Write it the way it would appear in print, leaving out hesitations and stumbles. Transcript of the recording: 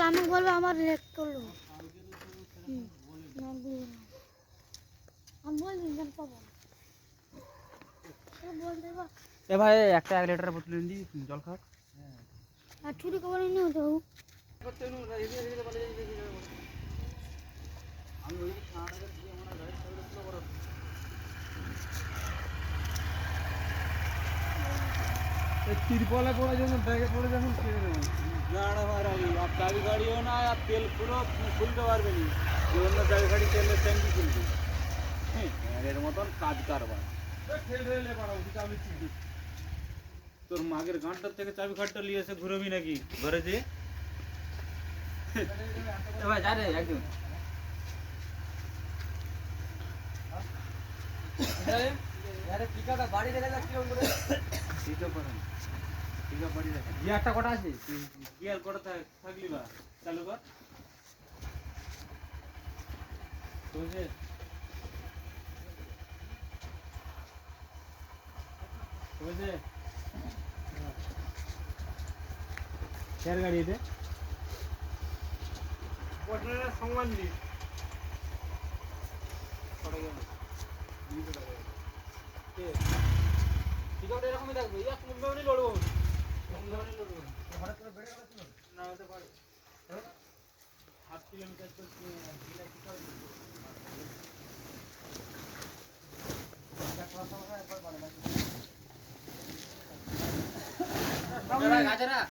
আমাকে বলবে আমার রেট করলো আমি বলছি এ ভাই একটা 1 লিটারের বোতল এনে দিই জল খাও আর ছুরি খবর নিয়ে হতো আমি ওই খানাটাকে দিয়ে আমার গাড়ি চালাতে ছিল বড় तिरपाला पड़ा जो बैगे पड़े যখন ছেড়ে দেব गाड़ा मारा भी आप चाबी गाड़ी हो ना आप तेल खुलो खुलते পারবে নি যে অন্য চাবি গাড়ি তেলের ট্যাঙ্কি খুলবে হ্যাঁ এর মতন কাজ কারবার ঠেল ঠেলে পড়া উঠি চাবি চিড়ি তোর মাগের গাঁটটার থেকে চাবি খাটটা নিয়ে এসে ঘুরবি নাকি ঘরে যে এ ভাই যা রে একদম আরে পিকাটা বাড়ি রেখে যাচ্ছিল বলে দিতে পারেন ঠিক আছে বাড়ি রাখেন গিয়ারটা কটা আছে গিয়ার কটা থাকলি বা চালু কর বুঝে বুঝে চার গাড়িতে পটনার সমান দি পড়ে গেল পিকাটা এরকমই থাকবে এক মুম্বাই লড়বো হঠাৎ করে বেড়ে গেল না হতে পারে 8 কিলোমিটার তো জিলা কি করে গাজরা